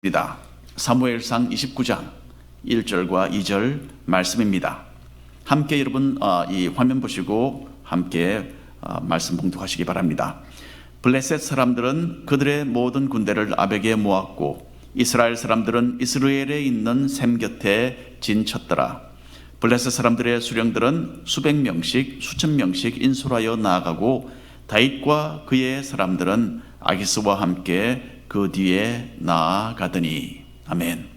입니다. 사무엘상 29장 1절과 2절 말씀입니다. 함께 여러분 이 화면 보시고 함께 말씀 봉독하시기 바랍니다. 블레셋 사람들은 그들의 모든 군대를 아벡에 모았고 이스라엘 사람들은 이스라엘에 있는 셈 곁에 진쳤더라. 블레셋 사람들의 수령들은 수백 명씩 수천 명씩 인솔하여 나아가고 다윗과 그의 사람들은 아기스와 함께 그 뒤에 나아가더니. 아멘.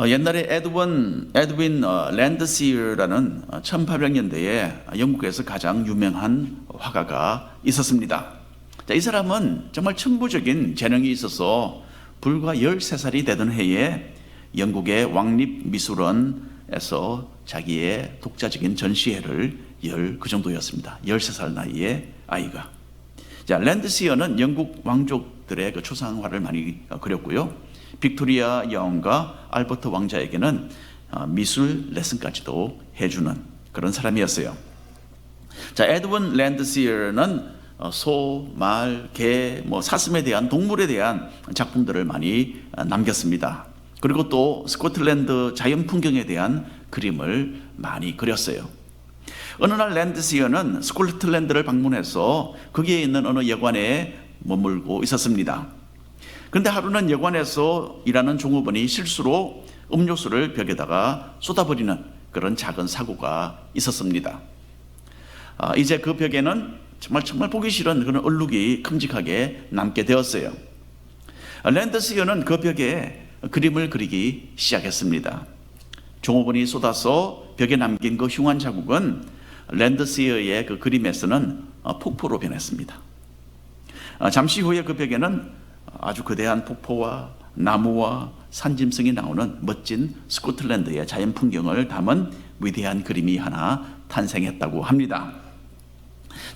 옛날에 에드윈 랜드시어라는 1800년대에 영국에서 가장 유명한 화가가 있었습니다. 자, 이 사람은 정말 천부적인 재능이 있어서 불과 13살이 되던 해에 영국의 왕립미술원에서 자기의 독자적인 전시회를 그 정도였습니다. 13살 나이의 아이가. 자, 랜드시어는 영국 왕족들의 그 초상화를 많이 그렸고요. 빅토리아 여왕과 알버트 왕자에게는 미술 레슨까지도 해주는 그런 사람이었어요. 자, 에드윈 랜드시어는 소, 말, 개, 사슴에 대한 동물에 대한 작품들을 많이 남겼습니다. 그리고 또 스코틀랜드 자연 풍경에 대한 그림을 많이 그렸어요. 어느 날 랜드시어는 스코틀랜드를 방문해서 거기에 있는 어느 여관에 머물고 있었습니다. 그런데 하루는 여관에서 일하는 종업원이 실수로 음료수를 벽에다가 쏟아버리는 그런 작은 사고가 있었습니다. 이제 그 벽에는 정말 보기 싫은 그런 얼룩이 큼직하게 남게 되었어요. 랜드시어는 그 벽에 그림을 그리기 시작했습니다. 종업원이 쏟아서 벽에 남긴 그 흉한 자국은 랜드시어의 그 그림에서는 폭포로 변했습니다. 잠시 후에 그 벽에는 아주 거대한 폭포와 나무와 산짐승이 나오는 멋진 스코틀랜드의 자연 풍경을 담은 위대한 그림이 하나 탄생했다고 합니다.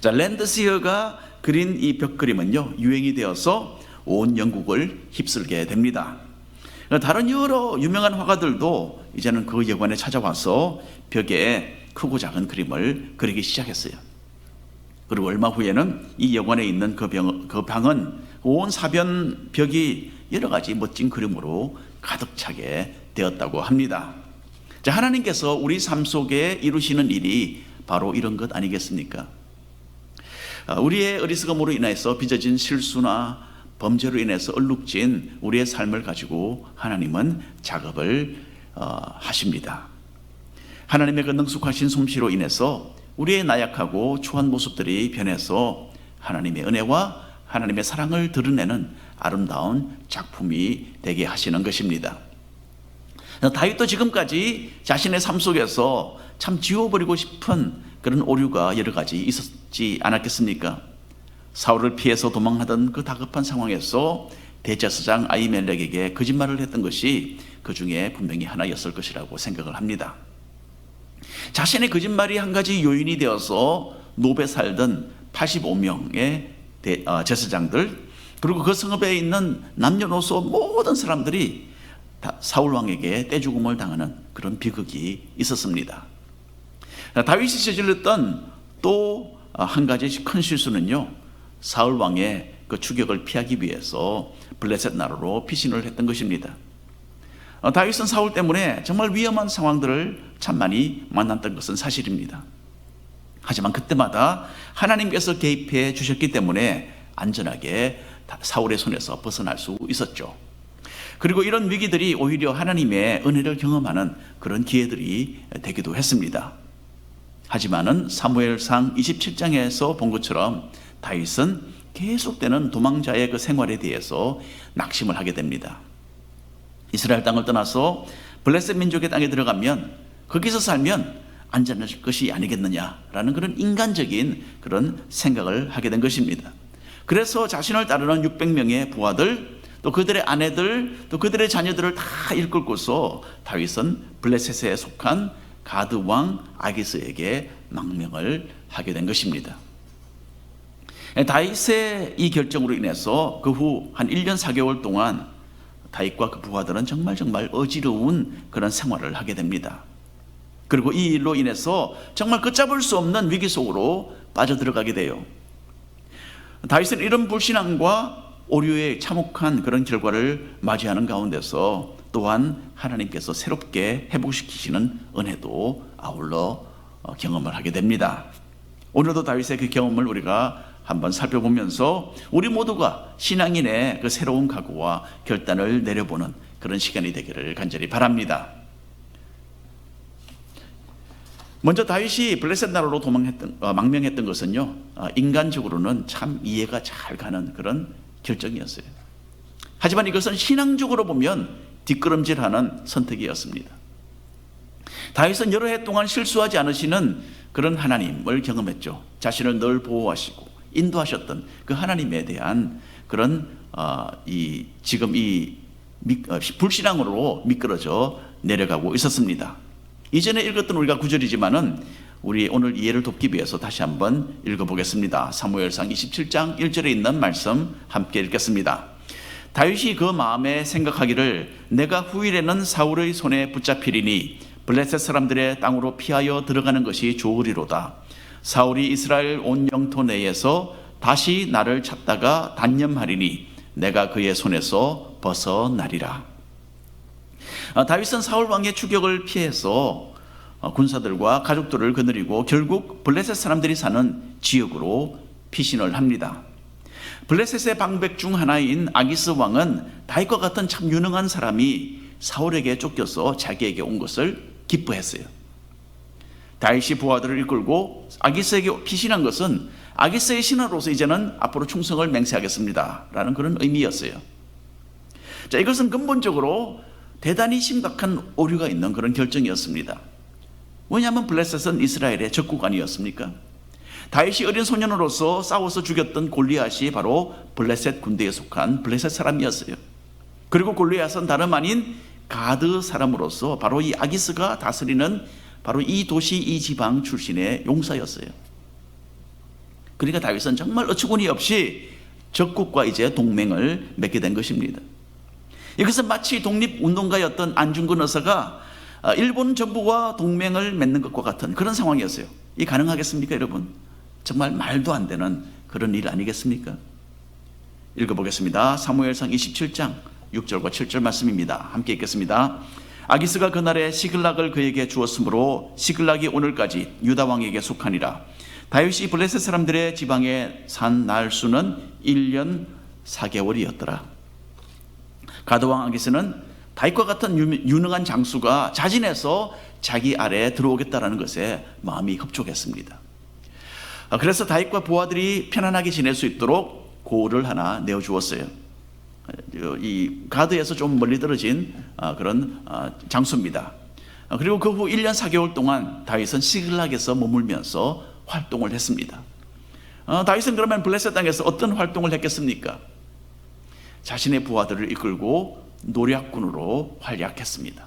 자, 랜드시어가 그린 이 벽 그림은요, 유행이 되어서 온 영국을 휩쓸게 됩니다. 다른 여러 유명한 화가들도 이제는 그 여관에 찾아와서 벽에 크고 작은 그림을 그리기 시작했어요. 그리고 얼마 후에는 이 여관에 있는 그 방은 온 사변 벽이 여러 가지 멋진 그림으로 가득 차게 되었다고 합니다. 자, 하나님께서 우리 삶 속에 이루시는 일이 바로 이런 것 아니겠습니까? 우리의 어리석음으로 인해서 빚어진 실수나 범죄로 인해서 얼룩진 우리의 삶을 가지고 하나님은 작업을 하십니다. 하나님의 그 능숙하신 솜씨로 인해서 우리의 나약하고 추한 모습들이 변해서 하나님의 은혜와 하나님의 사랑을 드러내는 아름다운 작품이 되게 하시는 것입니다. 다윗도 지금까지 자신의 삶 속에서 참 지워버리고 싶은 그런 오류가 여러 가지 있었지 않았겠습니까? 사울을 피해서 도망하던 그 다급한 상황에서 대제사장 아히멜렉에게 거짓말을 했던 것이 그 중에 분명히 하나였을 것이라고 생각을 합니다. 자신의 거짓말이 한 가지 요인이 되어서 노베 살던 85명의 제사장들, 그리고 그 성읍에 있는 남녀노소 모든 사람들이 다 사울 왕에게 떼죽음을 당하는 그런 비극이 있었습니다. 다윗이 저질렀던 또 한 가지 큰 실수는요, 사울 왕의 그 추격을 피하기 위해서 블레셋 나라로 피신을 했던 것입니다. 다윗은 사울 때문에 정말 위험한 상황들을 참 많이 만났던 것은 사실입니다. 하지만 그때마다 하나님께서 개입해 주셨기 때문에 안전하게 사울의 손에서 벗어날 수 있었죠. 그리고 이런 위기들이 오히려 하나님의 은혜를 경험하는 그런 기회들이 되기도 했습니다. 하지만은 사무엘상 27장에서 본 것처럼 다윗은 계속되는 도망자의 그 생활에 대해서 낙심을 하게 됩니다. 이스라엘 땅을 떠나서 블레셋 민족의 땅에 들어가면 거기서 살면 안전할 것이 아니겠느냐라는 그런 인간적인 그런 생각을 하게 된 것입니다. 그래서 자신을 따르는 600명의 부하들, 또 그들의 아내들, 또 그들의 자녀들을 다 이끌고서 다윗은 블레셋에 속한 가드 왕 아기스에게 망명을 하게 된 것입니다. 다윗의 이 결정으로 인해서 그 후 한 1년 4개월 동안 다윗과 그 부하들은 정말 어지러운 그런 생활을 하게 됩니다. 그리고 이 일로 인해서 정말 걷잡을 수 없는 위기 속으로 빠져들어가게 돼요. 다윗은 이런 불신앙과 오류의 참혹한 그런 결과를 맞이하는 가운데서 또한 하나님께서 새롭게 회복시키시는 은혜도 아울러 경험을 하게 됩니다. 오늘도 다윗의 그 경험을 우리가 한번 살펴보면서 우리 모두가 신앙인의 그 새로운 각오와 결단을 내려보는 그런 시간이 되기를 간절히 바랍니다. 먼저 다윗이 블레셋 나라로 망명했던 것은요, 인간적으로는 참 이해가 잘 가는 그런 결정이었어요. 하지만 이것은 신앙적으로 보면 뒷걸음질하는 선택이었습니다. 다윗은 여러 해 동안 실수하지 않으시는 그런 하나님을 경험했죠. 자신을 늘 보호하시고 인도하셨던 그 하나님에 대한 그런 지금 불신앙으로 미끄러져 내려가고 있었습니다. 이전에 읽었던 우리가 구절이지만은 우리 오늘 이해를 돕기 위해서 다시 한번 읽어보겠습니다. 사무엘상 27장 1절에 있는 말씀 함께 읽겠습니다. 다윗이 그 마음에 생각하기를 내가 후일에는 사울의 손에 붙잡히리니 블레셋 사람들의 땅으로 피하여 들어가는 것이 좋으리로다. 사울이 이스라엘 온 영토 내에서 다시 나를 찾다가 단념하리니 내가 그의 손에서 벗어나리라. 다윗은 사울 왕의 추격을 피해서 군사들과 가족들을 거느리고 결국 블레셋 사람들이 사는 지역으로 피신을 합니다. 블레셋의 방백 중 하나인 아기스 왕은 다윗과 같은 참 유능한 사람이 사울에게 쫓겨서 자기에게 온 것을 기뻐했어요. 다윗이 부하들을 이끌고 아기스에게 피신한 것은 아기스의 신하로서 이제는 앞으로 충성을 맹세하겠습니다 라는 그런 의미였어요. 자, 이것은 근본적으로 대단히 심각한 오류가 있는 그런 결정이었습니다. 왜냐하면 블레셋은 이스라엘의 적국 아니었습니까? 다윗이 어린 소년으로서 싸워서 죽였던 골리앗이 바로 블레셋 군대에 속한 블레셋 사람이었어요. 그리고 골리앗은 다름 아닌 가드 사람으로서 바로 이 아기스가 다스리는 바로 이 도시 이 지방 출신의 용사였어요. 그러니까 다윗은 정말 어처구니 없이 적국과 이제 동맹을 맺게 된 것입니다. 이것은 마치 독립운동가였던 안중근 의사가 일본 정부와 동맹을 맺는 것과 같은 그런 상황이었어요. 이 가능하겠습니까, 여러분? 정말 말도 안 되는 그런 일 아니겠습니까? 읽어보겠습니다. 사무엘상 27장 6절과 7절 말씀입니다. 함께 읽겠습니다. 아기스가 그날에 시글락을 그에게 주었으므로 시글락이 오늘까지 유다 왕에게 속하니라. 다윗이 블레셋 사람들의 지방에 산 날 수는 1년 4개월이었더라. 가드왕 아기스는 다윗과 같은 유능한 장수가 자진해서 자기 아래에 들어오겠다라는 것에 마음이 흡족했습니다. 그래서 다윗과 부하들이 편안하게 지낼 수 있도록 고을을 하나 내어주었어요. 이 가드에서 좀 멀리 떨어진 그런 장소입니다. 그리고 그 후 1년 4개월 동안 다윗은 시글락에서 머물면서 활동을 했습니다. 다윗은 그러면 블레셋 땅에서 어떤 활동을 했겠습니까? 자신의 부하들을 이끌고 노략군으로 활약했습니다.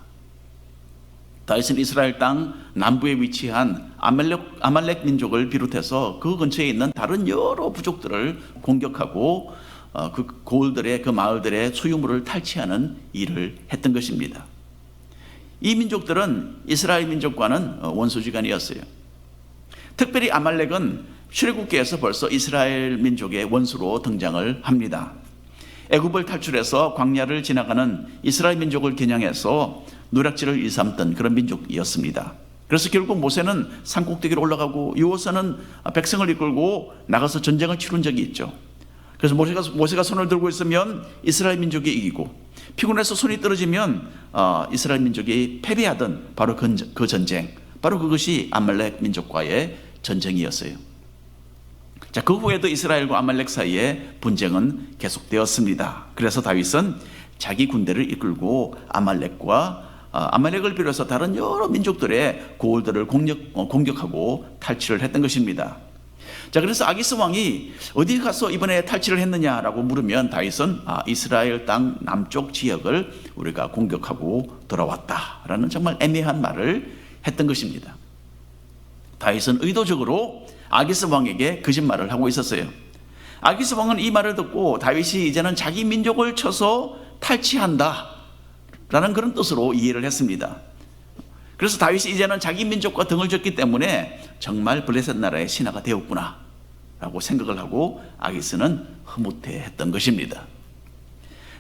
다윗은 이스라엘 땅 남부에 위치한 아말렉 민족을 비롯해서 그 근처에 있는 다른 여러 부족들을 공격하고 그 고을들의 그 마을들의 소유물을 탈취하는 일을 했던 것입니다. 이 민족들은 이스라엘 민족과는 원수지간이었어요. 특별히 아말렉은 출애굽기에서 벌써 이스라엘 민족의 원수로 등장을 합니다. 애굽을 탈출해서 광야를 지나가는 이스라엘 민족을 겨냥해서 노략질을 일삼던 그런 민족이었습니다. 그래서 결국 모세는 산꼭대기로 올라가고 여호수아는 백성을 이끌고 나가서 전쟁을 치룬 적이 있죠. 그래서 모세가 손을 들고 있으면 이스라엘 민족이 이기고 피곤해서 손이 떨어지면 이스라엘 민족이 패배하던 바로 그 전쟁, 바로 그것이 아말렉 민족과의 전쟁이었어요. 자, 그 후에도 이스라엘과 아말렉 사이에 분쟁은 계속되었습니다. 그래서 다윗은 자기 군대를 이끌고 아말렉을 비롯해서 다른 여러 민족들의 고을들을 공격하고 탈취를 했던 것입니다. 자, 그래서 아기스 왕이 어디 가서 이번에 탈취를 했느냐라고 물으면 다윗은 이스라엘 땅 남쪽 지역을 우리가 공격하고 돌아왔다라는 정말 애매한 말을 했던 것입니다. 다윗은 의도적으로 아기스 왕에게 거짓말을 하고 있었어요. 아기스 왕은 이 말을 듣고 다윗이 이제는 자기 민족을 쳐서 탈취한다 라는 그런 뜻으로 이해를 했습니다. 그래서 다윗이 이제는 자기 민족과 등을 졌기 때문에 정말 블레셋 나라의 신하가 되었구나, 라고 생각을 하고 아기스는 흐뭇해했던 것입니다.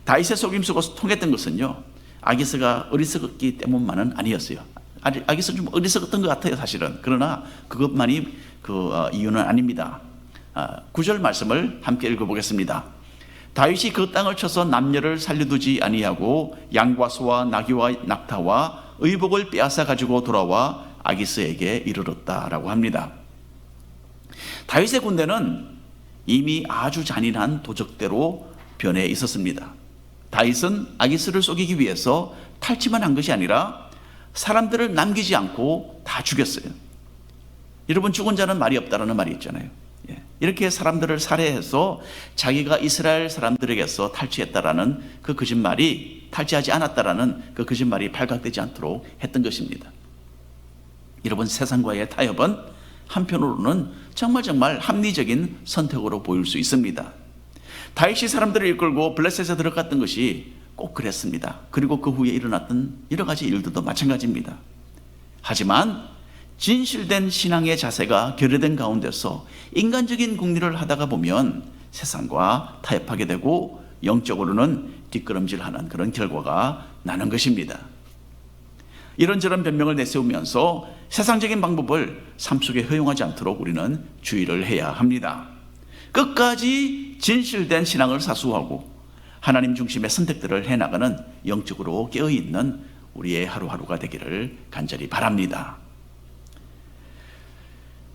다윗의 속임수가 통했던 것은요, 아기스가 어리석었기 때문만은 아니었어요. 아기스는 좀 어리석었던 것 같아요, 사실은. 그러나 그것만이 이유는 아닙니다. 9절 말씀을 함께 읽어보겠습니다. 다윗이 그 땅을 쳐서 남녀를 살려두지 아니하고 양과 소와 나귀와 낙타와 의복을 빼앗아 가지고 돌아와 아기스에게 이르렀다라고 합니다. 다윗의 군대는 이미 아주 잔인한 도적대로 변해 있었습니다. 다윗은 아기스를 속이기 위해서 탈취만 한 것이 아니라 사람들을 남기지 않고 다 죽였어요. 여러분, 죽은 자는 말이 없다라는 말이 있잖아요. 이렇게 사람들을 살해해서 자기가 이스라엘 사람들에게서 탈취했다라는 그 거짓말이, 탈취하지 않았다라는 그 거짓말이 발각되지 않도록 했던 것입니다. 여러분, 세상과의 타협은 한편으로는 정말 합리적인 선택으로 보일 수 있습니다. 다윗이 사람들을 이끌고 블레셋에 들어갔던 것이 꼭 그랬습니다. 그리고 그 후에 일어났던 여러 가지 일들도 마찬가지입니다. 하지만 진실된 신앙의 자세가 결여된 가운데서 인간적인 궁리를 하다가 보면 세상과 타협하게 되고 영적으로는 뒷걸음질하는 그런 결과가 나는 것입니다. 이런저런 변명을 내세우면서 세상적인 방법을 삶 속에 허용하지 않도록 우리는 주의를 해야 합니다. 끝까지 진실된 신앙을 사수하고 하나님 중심의 선택들을 해나가는 영적으로 깨어있는 우리의 하루하루가 되기를 간절히 바랍니다.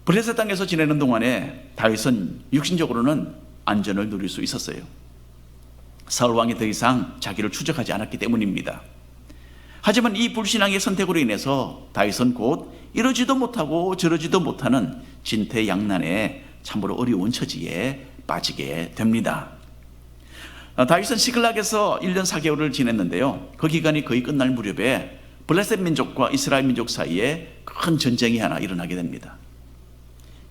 블레셋 땅에서 지내는 동안에 다윗은 육신적으로는 안전을 누릴 수 있었어요. 사울 왕이 더 이상 자기를 추적하지 않았기 때문입니다. 하지만 이 불신앙의 선택으로 인해서 다윗은 곧 이러지도 못하고 저러지도 못하는 진퇴양난의 참으로 어려운 처지에 빠지게 됩니다. 다윗은 시글락에서 1년 4개월을 지냈는데요, 그 기간이 거의 끝날 무렵에 블레셋 민족과 이스라엘 민족 사이에 큰 전쟁이 하나 일어나게 됩니다.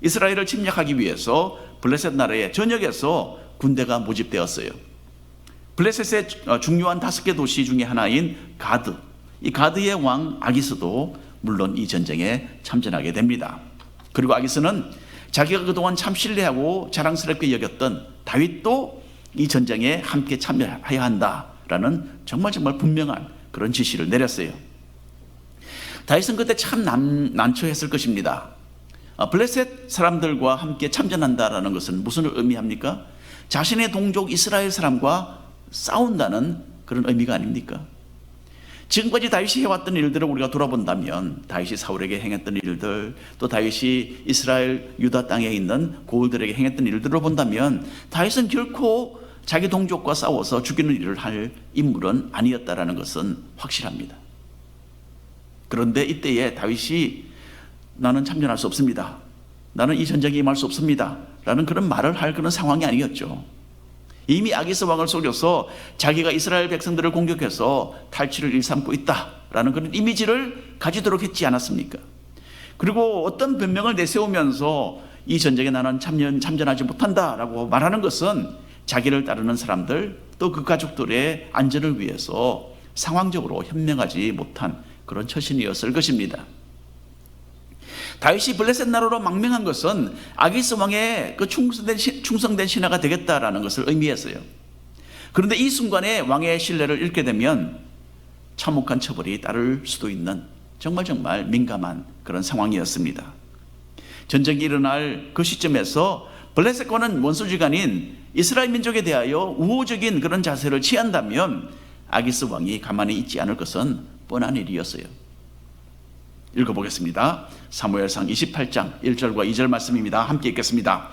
이스라엘을 침략하기 위해서 블레셋 나라의 전역에서 군대가 모집되었어요. 블레셋의 중요한 5개 도시 중에 하나인 가드, 이 가드의 왕 아기스도 물론 이 전쟁에 참전하게 됩니다. 그리고 아기스는 자기가 그동안 참 신뢰하고 자랑스럽게 여겼던 다윗도 이 전쟁에 함께 참여해야 한다라는 정말 분명한 그런 지시를 내렸어요. 다윗은 그때 참 난처했을 것입니다. 블레셋 사람들과 함께 참전한다라는 것은 무슨 의미합니까? 자신의 동족 이스라엘 사람과 싸운다는 그런 의미가 아닙니까? 지금까지 다윗이 해왔던 일들을 우리가 돌아본다면, 다윗이 사울에게 행했던 일들, 또 다윗이 이스라엘 유다 땅에 있는 고을들에게 행했던 일들을 본다면 다윗은 결코 자기 동족과 싸워서 죽이는 일을 할 인물은 아니었다라는 것은 확실합니다. 그런데 이때에 다윗이 나는 참전할 수 없습니다, 나는 이 전쟁에 임할 수 없습니다 라는 그런 말을 할 그런 상황이 아니었죠. 이미 아기스 왕을 속여서 자기가 이스라엘 백성들을 공격해서 탈취를 일삼고 있다라는 그런 이미지를 가지도록 했지 않았습니까? 그리고 어떤 변명을 내세우면서 이 전쟁에 나는 참전하지 못한다라고 말하는 것은 자기를 따르는 사람들, 또 그 가족들의 안전을 위해서 상황적으로 현명하지 못한 그런 처신이었을 것입니다. 다윗이 블레셋 나라로 망명한 것은 아기스 왕의 그 충성된 신하가 되겠다라는 것을 의미했어요. 그런데 이 순간에 왕의 신뢰를 잃게 되면 참혹한 처벌이 따를 수도 있는 정말 민감한 그런 상황이었습니다. 전쟁이 일어날 그 시점에서 블레셋과는 원수지간인 이스라엘 민족에 대하여 우호적인 그런 자세를 취한다면 아기스 왕이 가만히 있지 않을 것은 뻔한 일이었어요. 읽어보겠습니다. 사무엘상 28장 1절과 2절 말씀입니다. 함께 읽겠습니다.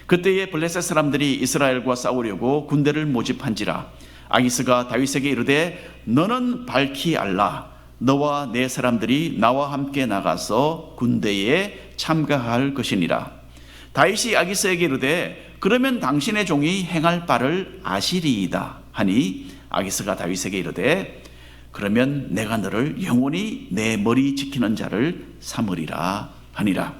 그때에 블레셋 사람들이 이스라엘과 싸우려고 군대를 모집한지라 아기스가 다윗에게 이르되 너는 밝히 알라. 너와 내 사람들이 나와 함께 나가서 군대에 참가할 것이니라. 다윗이 아기스에게 이르되 그러면 당신의 종이 행할 바를 아시리이다 하니 아기스가 다윗에게 이르되 그러면 내가 너를 영원히 내 머리 지키는 자를 삼으리라 하니라.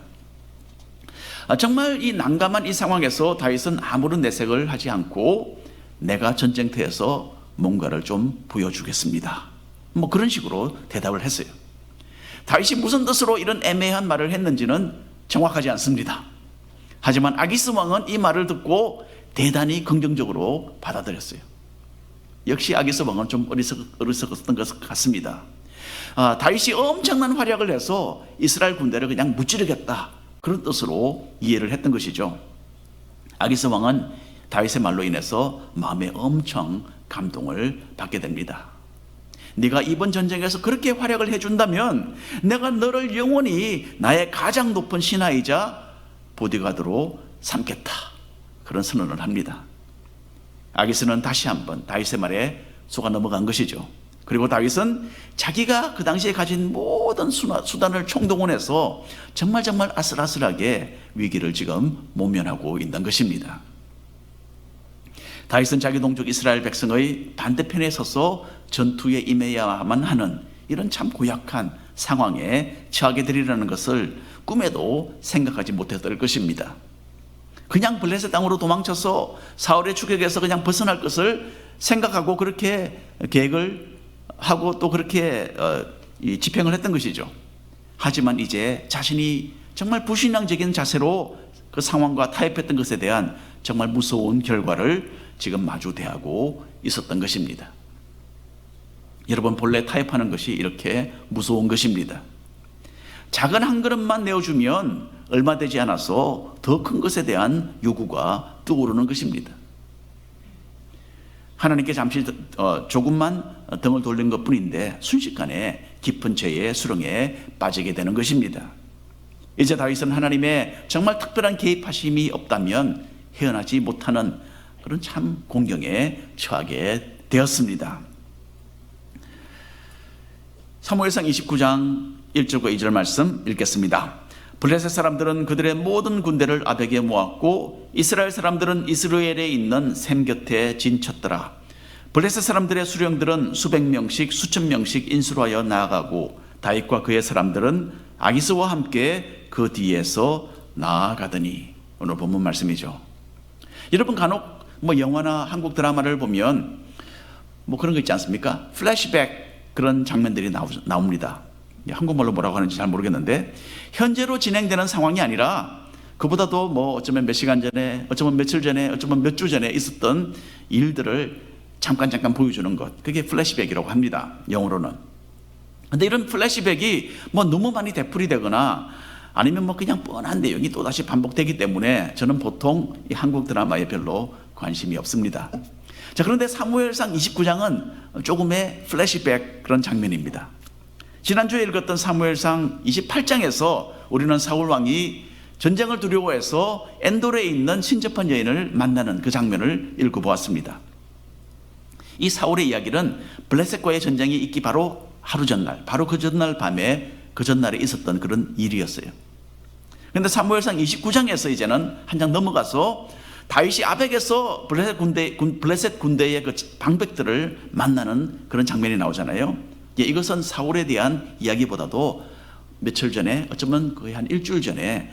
정말 이 난감한 이 상황에서 다윗은 아무런 내색을 하지 않고 내가 전쟁터에서 뭔가를 좀 보여주겠습니다, 그런 식으로 대답을 했어요. 다윗이 무슨 뜻으로 이런 애매한 말을 했는지는 정확하지 않습니다. 하지만 아기스 왕은 이 말을 듣고 대단히 긍정적으로 받아들였어요. 역시 아기스 왕은 좀 어리석었던 것 같습니다. 다윗이 엄청난 활약을 해서 이스라엘 군대를 그냥 무찌르겠다, 그런 뜻으로 이해를 했던 것이죠. 아기스 왕은 다윗의 말로 인해서 마음에 엄청 감동을 받게 됩니다. 네가 이번 전쟁에서 그렇게 활약을 해준다면 내가 너를 영원히 나의 가장 높은 신하이자 보디가드로 삼겠다, 그런 선언을 합니다. 아기스는 다시 한번 다윗의 말에 속아 넘어간 것이죠. 그리고 다윗은 자기가 그 당시에 가진 모든 수단을 총동원해서 정말 아슬아슬하게 위기를 지금 모면하고 있는 것입니다. 다윗은 자기 동족 이스라엘 백성의 반대편에 서서 전투에 임해야만 하는 이런 참 고약한 상황에 처하게 되리라는 것을 꿈에도 생각하지 못했을 것입니다. 그냥 블레셋 땅으로 도망쳐서 사울의 추격에서 그냥 벗어날 것을 생각하고 그렇게 계획을 하고 또 그렇게 집행을 했던 것이죠. 하지만 이제 자신이 정말 불신앙적인 자세로 그 상황과 타협했던 것에 대한 정말 무서운 결과를 지금 마주대하고 있었던 것입니다. 여러분, 본래 타협하는 것이 이렇게 무서운 것입니다. 작은 한 그릇만 내어주면 얼마 되지 않아서 더 큰 것에 대한 요구가 떠오르는 것입니다. 하나님께 잠시 조금만 등을 돌린 것뿐인데 순식간에 깊은 죄의 수렁에 빠지게 되는 것입니다. 이제 다윗은 하나님의 정말 특별한 개입하심이 없다면 헤어나지 못하는 그런 참 공경에 처하게 되었습니다. 사무엘상 29장 1절과 2절 말씀 읽겠습니다. 블레셋 사람들은 그들의 모든 군대를 아벡에 모았고 이스라엘 사람들은 이스라엘에 있는 샘 곁에 진쳤더라. 블레셋 사람들의 수령들은 수백 명씩 수천 명씩 인수하여 나아가고 다윗과 그의 사람들은 아기스와 함께 그 뒤에서 나아가더니. 오늘 본문 말씀이죠. 여러분, 간혹 영화나 한국 드라마를 보면 그런 거 있지 않습니까? 플래시백, 그런 장면들이 나옵니다. 한국말로 뭐라고 하는지 잘 모르겠는데, 현재로 진행되는 상황이 아니라 그보다도 어쩌면 몇 시간 전에, 어쩌면 며칠 전에, 어쩌면 몇 주 전에 있었던 일들을 잠깐 보여주는 것, 그게 플래시백이라고 합니다, 영어로는. 근데 이런 플래시백이 너무 많이 되풀이 되거나 아니면 그냥 뻔한 내용이 또다시 반복되기 때문에 저는 보통 이 한국 드라마에 별로 관심이 없습니다. 자, 그런데 사무엘상 29장은 조금의 플래시백 그런 장면입니다. 지난주에 읽었던 사무엘상 28장에서 우리는 사울 왕이 전쟁을 두려워해서 엔돌에 있는 신접한 여인을 만나는 그 장면을 읽어보았습니다. 이 사울의 이야기는 블레셋과의 전쟁이 있기 바로 하루 전날, 바로 그 전날 밤에 그 전날에 있었던 그런 일이었어요. 그런데 사무엘상 29장에서 이제는 한 장 넘어가서 다윗이 아벡에서 블레셋 군대의 그 방백들을 만나는 그런 장면이 나오잖아요. 이것은 사울에 대한 이야기보다도 며칠 전에, 어쩌면 거의 한 일주일 전에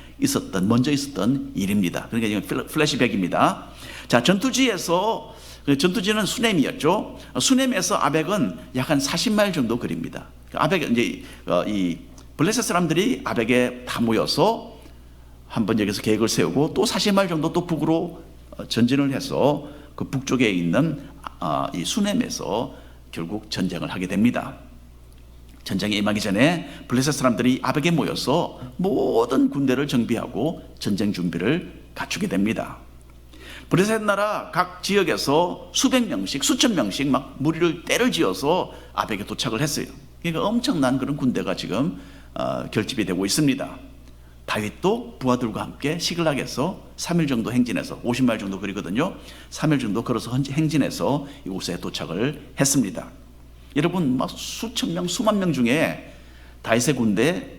먼저 있었던 일입니다. 그러니까 지금 플래시백입니다. 자, 전투지는 수넴이었죠. 수넴에서 아벡은 약 한 40마일 정도 거리입니다. 아벡, 이제 이 블레셋 사람들이 아벡에 다 모여서 한번 여기서 계획을 세우고 또 40마일 정도 또 북으로 전진을 해서 그 북쪽에 있는 이 수넴에서 결국 전쟁을 하게 됩니다. 전쟁에 임하기 전에 블레셋 사람들이 아벡에 모여서 모든 군대를 정비하고 전쟁 준비를 갖추게 됩니다. 블레셋 나라 각 지역에서 수백 명씩, 수천 명씩 무리를 떼를 지어서 아벡에 도착을 했어요. 그러니까 엄청난 그런 군대가 지금 결집이 되고 있습니다. 다윗도 부하들과 함께 시글락에서 3일 정도 행진해서 50마일 정도 거리거든요. 3일 정도 걸어서 행진해서 이곳에 도착을 했습니다. 여러분, 수천 명, 수만 명 중에 다윗의 군대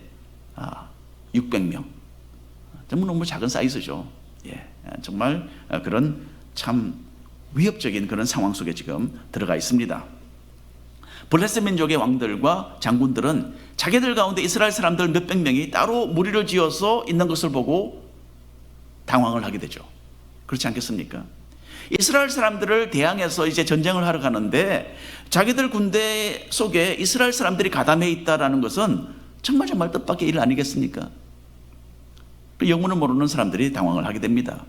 600명. 정말 너무 작은 사이즈죠. 정말 그런 참 위협적인 그런 상황 속에 지금 들어가 있습니다. 블레셋 민족의 왕들과 장군들은 자기들 가운데 이스라엘 사람들 몇백 명이 따로 무리를 지어서 있는 것을 보고 당황을 하게 되죠. 그렇지 않겠습니까? 이스라엘 사람들을 대항해서 이제 전쟁을 하러 가는데 자기들 군대 속에 이스라엘 사람들이 가담해 있다라는 것은 정말 뜻밖의 일 아니겠습니까? 그 영문을 모르는 사람들이 당황을 하게 됩니다.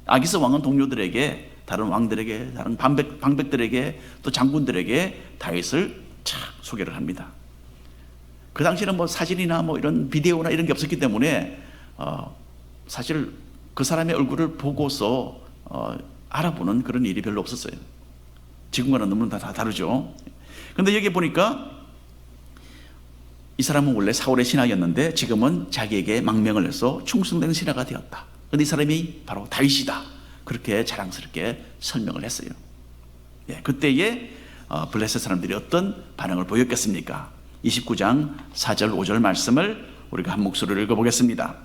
아기스 왕은 동료들에게, 다른 왕들에게, 다른 방백들에게, 또 장군들에게 다윗을 착 소개를 합니다. 그 당시에는 뭐 사진이나 뭐 이런 비디오나 이런 게 없었기 때문에 사실 그 사람의 얼굴을 보고서 알아보는 그런 일이 별로 없었어요. 지금과는 너무 다 다르죠. 그런데 여기 보니까 이 사람은 원래 사울의 신하였는데 지금은 자기에게 망명을 해서 충성된 신하가 되었다. 그런데 이 사람이 바로 다윗이다. 그렇게 자랑스럽게 설명을 했어요. 예, 그때에 블레셋 사람들이 어떤 반응을 보였겠습니까? 29장 4절 5절 말씀을 우리가 한 목소리로 읽어보겠습니다.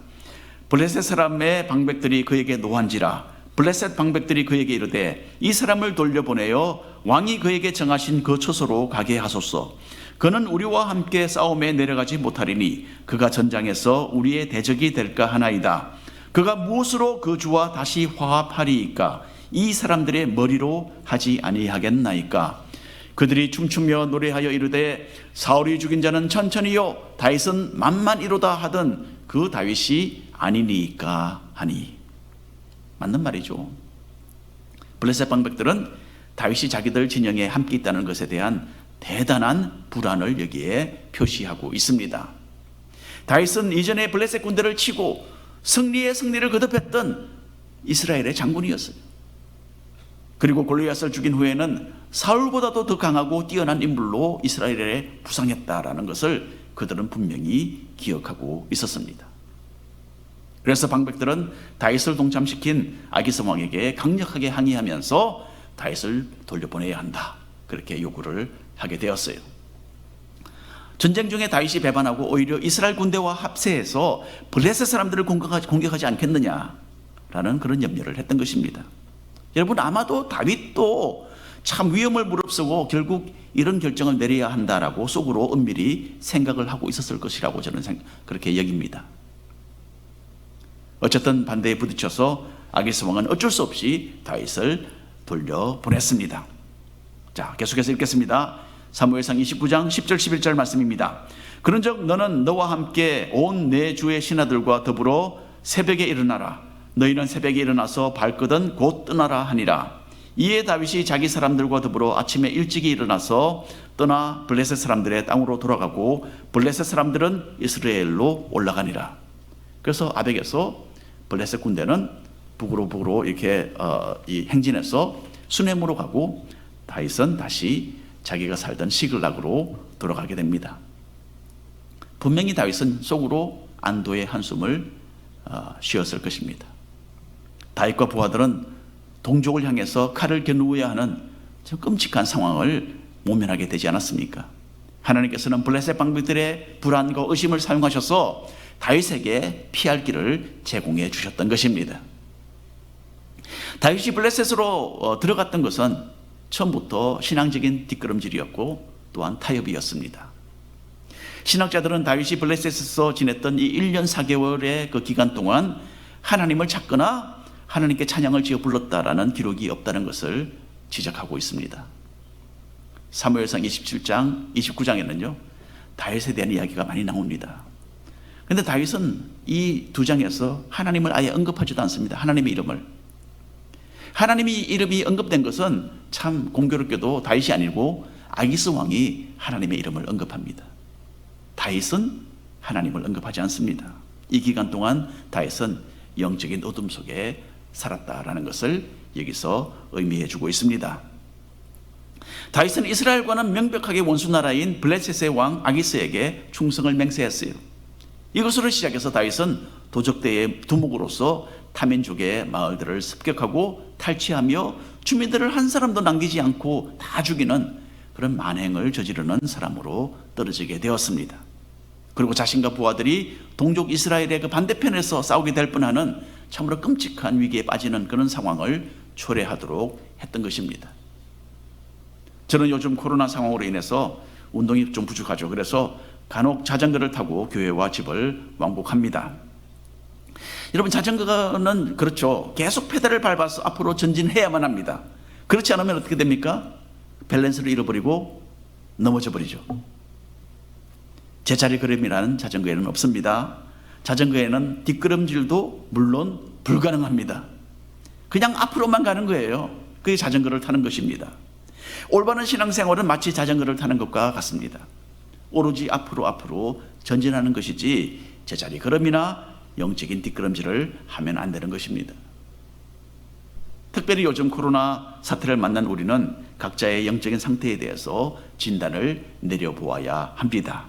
블레셋 사람의 방백들이 그에게 노한지라. 블레셋 방백들이 그에게 이르되 이 사람을 돌려보내어 왕이 그에게 정하신 그 처소로 가게 하소서. 그는 우리와 함께 싸움에 내려가지 못하리니 그가 전장에서 우리의 대적이 될까 하나이다. 그가 무엇으로 그 주와 다시 화합하리이까? 이 사람들의 머리로 하지 아니하겠나이까? 그들이 춤추며 노래하여 이르되 사울이 죽인 자는 천천히요 다윗은 만만이로다 하던 그 다윗이 아니니까 하니. 맞는 말이죠. 블레셋 방백들은 다윗이 자기들 진영에 함께 있다는 것에 대한 대단한 불안을 여기에 표시하고 있습니다. 다윗은 이전에 블레셋 군대를 치고 승리의 승리를 거듭했던 이스라엘의 장군이었어요. 그리고 골리앗을 죽인 후에는 사울보다도 더 강하고 뛰어난 인물로 이스라엘에 부상했다라는 것을 그들은 분명히 기억하고 있었습니다. 그래서 방백들은 다윗을 동참시킨 아기스 왕에게 강력하게 항의하면서 다윗을 돌려보내야 한다. 그렇게 요구를 하게 되었어요. 전쟁 중에 다윗이 배반하고 오히려 이스라엘 군대와 합세해서 블레셋 사람들을 공격하지 않겠느냐라는 그런 염려를 했던 것입니다. 여러분, 아마도 다윗도 참 위험을 무릅쓰고 결국 이런 결정을 내려야 한다라고 속으로 은밀히 생각을 하고 있었을 것이라고 저는 그렇게 여깁니다. 어쨌든 반대에 부딪혀서 아기스 왕은 어쩔 수 없이 다윗을 돌려보냈습니다. 자, 계속해서 읽겠습니다. 사무엘상 29장 10절 11절 말씀입니다. 그런즉 너는 너와 함께 온 내 주의 신하들과 더불어 새벽에 일어나라. 너희는 새벽에 일어나서 발거든 곧 떠나라 하니라. 이에 다윗이 자기 사람들과 더불어 아침에 일찍이 일어나서 떠나 블레셋 사람들의 땅으로 돌아가고 블레셋 사람들은 이스라엘로 올라가니라. 그래서 아벡에서 블레셋 군대는 북으로 이렇게 행진해서 수넴으로 가고 다윗은 다시 자기가 살던 시글락으로 돌아가게 됩니다. 분명히 다윗은 속으로 안도의 한숨을 쉬었을 것입니다. 다윗과 부하들은 동족을 향해서 칼을 겨누어야 하는 좀 끔찍한 상황을 모면하게 되지 않았습니까? 하나님께서는 블레셋 방백들의 불안과 의심을 사용하셔서 다윗에게 피할 길을 제공해 주셨던 것입니다. 다윗이 블레셋으로 들어갔던 것은 처음부터 신앙적인 뒷걸음질이었고 또한 타협이었습니다. 신학자들은 다윗이 블레셋에서 지냈던 이 1년 4개월의 그 기간 동안 하나님을 찾거나 하나님께 찬양을 지어 불렀다라는 기록이 없다는 것을 지적하고 있습니다. 사무엘상 27장, 29장에는요 다윗에 대한 이야기가 많이 나옵니다. 그런데 다윗은 이 두 장에서 하나님을 아예 언급하지도 않습니다. 하나님의 이름을. 하나님의 이름이 언급된 것은 참 공교롭게도 다윗이 아니고 아기스 왕이 하나님의 이름을 언급합니다. 다윗은 하나님을 언급하지 않습니다. 이 기간 동안 다윗은 영적인 어둠 속에 살았다라는 것을 여기서 의미해 주고 있습니다. 다윗은 이스라엘과는 명백하게 원수 나라인 블레셋의 왕 아기스에게 충성을 맹세했어요. 이것으로 시작해서 다윗은 도적대의 두목으로서 타민족의 마을들을 습격하고 탈취하며 주민들을 한 사람도 남기지 않고 다 죽이는 그런 만행을 저지르는 사람으로 떨어지게 되었습니다. 그리고 자신과 부하들이 동족 이스라엘의 그 반대편에서 싸우게 될 뻔하는 참으로 끔찍한 위기에 빠지는 그런 상황을 초래하도록 했던 것입니다. 저는 요즘 코로나 상황으로 인해서 운동이 좀 부족하죠. 그래서 간혹 자전거를 타고 교회와 집을 왕복합니다. 여러분, 자전거는 그렇죠. 계속 페달을 밟아서 앞으로 전진해야만 합니다. 그렇지 않으면 어떻게 됩니까? 밸런스를 잃어버리고 넘어져 버리죠. 제자리 걸음이라는 자전거에는 없습니다. 자전거에는 뒷걸음질도 물론 불가능합니다. 그냥 앞으로만 가는 거예요. 그게 자전거를 타는 것입니다. 올바른 신앙생활은 마치 자전거를 타는 것과 같습니다. 오로지 앞으로 전진하는 것이지 제자리 걸음이나 영적인 뒷걸음질을 하면 안 되는 것입니다. 특별히 요즘 코로나 사태를 만난 우리는 각자의 영적인 상태에 대해서 진단을 내려보아야 합니다.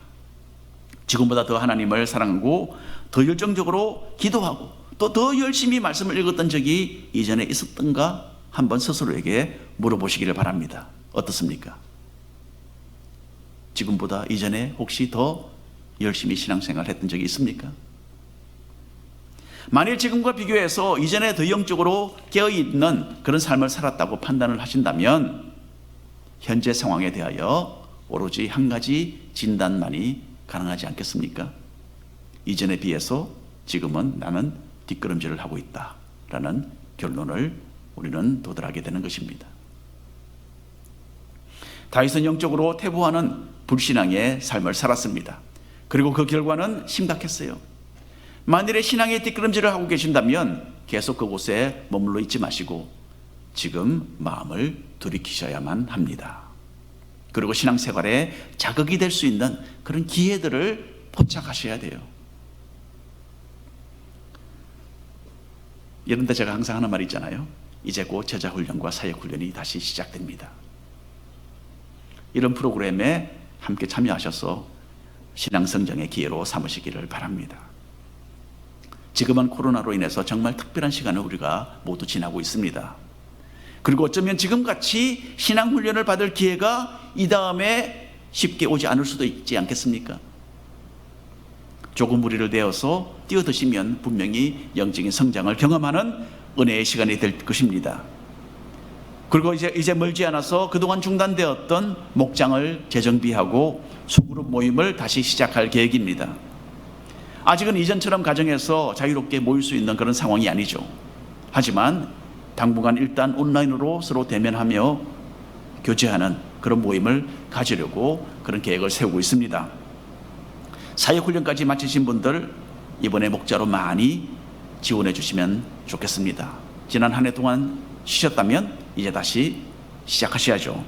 지금보다 더 하나님을 사랑하고 더 열정적으로 기도하고 또 더 열심히 말씀을 읽었던 적이 이전에 있었던가 한번 스스로에게 물어보시기를 바랍니다. 어떻습니까? 지금보다 이전에 혹시 더 열심히 신앙생활 했던 적이 있습니까? 만일 지금과 비교해서 이전에 더 영적으로 깨어있는 그런 삶을 살았다고 판단을 하신다면 현재 상황에 대하여 오로지 한 가지 진단만이 가능하지 않겠습니까? 이전에 비해서 지금은 나는 뒷걸음질을 하고 있다라는 결론을 우리는 도달하게 되는 것입니다. 다윗은 영적으로 퇴보하는 불신앙의 삶을 살았습니다. 그리고 그 결과는 심각했어요. 만일에 신앙의 뒷걸음질을 하고 계신다면 계속 그곳에 머물러 있지 마시고 지금 마음을 돌이키셔야만 합니다. 그리고 신앙생활에 자극이 될 수 있는 그런 기회들을 포착하셔야 돼요. 이런데 제가 항상 하는 말이 있잖아요. 이제 곧 제자훈련과 사역훈련이 다시 시작됩니다. 이런 프로그램에 함께 참여하셔서 신앙성장의 기회로 삼으시기를 바랍니다. 지금은 코로나로 인해서 정말 특별한 시간을 우리가 모두 지나고 있습니다. 그리고 어쩌면 지금같이 신앙훈련을 받을 기회가 이 다음에 쉽게 오지 않을 수도 있지 않겠습니까? 조금 무리를 내어서 뛰어드시면 분명히 영적인 성장을 경험하는 은혜의 시간이 될 것입니다. 그리고 이제 멀지 않아서 그동안 중단되었던 목장을 재정비하고 소그룹 모임을 다시 시작할 계획입니다. 아직은 이전처럼 가정에서 자유롭게 모일 수 있는 그런 상황이 아니죠. 하지만 당분간 일단 온라인으로 서로 대면하며 교제하는 그런 모임을 가지려고 그런 계획을 세우고 있습니다. 사역훈련까지 마치신 분들 이번에 목자로 많이 지원해 주시면 좋겠습니다. 지난 한 해 동안 쉬셨다면 이제 다시 시작하셔야죠.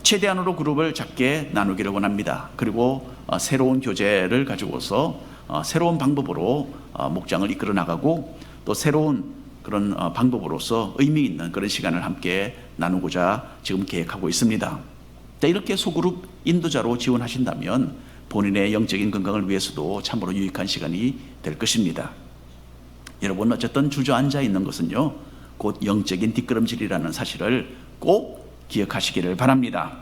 최대한으로 그룹을 작게 나누기를 원합니다. 그리고 새로운 교재를 가지고서 새로운 방법으로 목장을 이끌어 나가고 또 새로운 그런 방법으로서 의미 있는 그런 시간을 함께 나누고자 지금 계획하고 있습니다. 이렇게 소그룹 인도자로 지원하신다면 본인의 영적인 건강을 위해서도 참으로 유익한 시간이 될 것입니다. 여러분 어쨌든 주저앉아 있는 것은요 곧 영적인 뒷걸음질이라는 사실을 꼭 기억하시기를 바랍니다.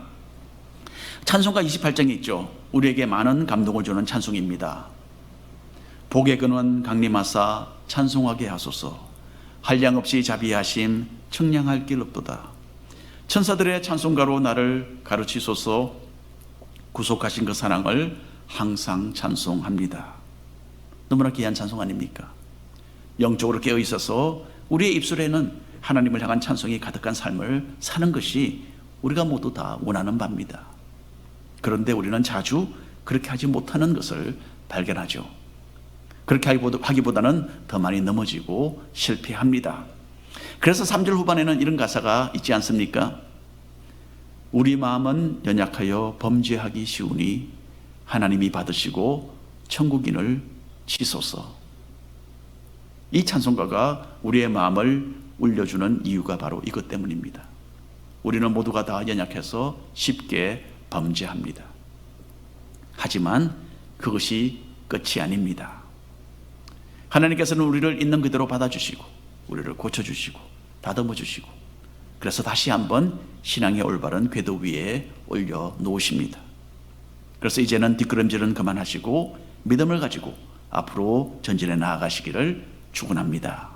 찬송가 28장에 있죠. 우리에게 많은 감동을 주는 찬송입니다. 복의 근원 강림하사 찬송하게 하소서. 한량없이 자비하심 청량할 길 없도다. 천사들의 찬송가로 나를 가르치소서. 구속하신 그 사랑을 항상 찬송합니다. 너무나 귀한 찬송 아닙니까? 영적으로 깨어 있어서 우리의 입술에는 하나님을 향한 찬송이 가득한 삶을 사는 것이 우리가 모두 다 원하는 바입니다. 그런데 우리는 자주 그렇게 하지 못하는 것을 발견하죠. 그렇게 하기보다는 더 많이 넘어지고 실패합니다. 그래서 3절 후반에는 이런 가사가 있지 않습니까? 우리 마음은 연약하여 범죄하기 쉬우니 하나님이 받으시고 천국인을 치소서. 이 찬송가가 우리의 마음을 울려주는 이유가 바로 이것 때문입니다. 우리는 모두가 다 연약해서 쉽게 범죄합니다. 하지만 그것이 끝이 아닙니다. 하나님께서는 우리를 있는 그대로 받아주시고 우리를 고쳐주시고 다듬어주시고 그래서 다시 한번 신앙의 올바른 궤도 위에 올려놓으십니다. 그래서 이제는 뒷걸음질은 그만하시고 믿음을 가지고 앞으로 전진해 나아가시기를 축원합니다.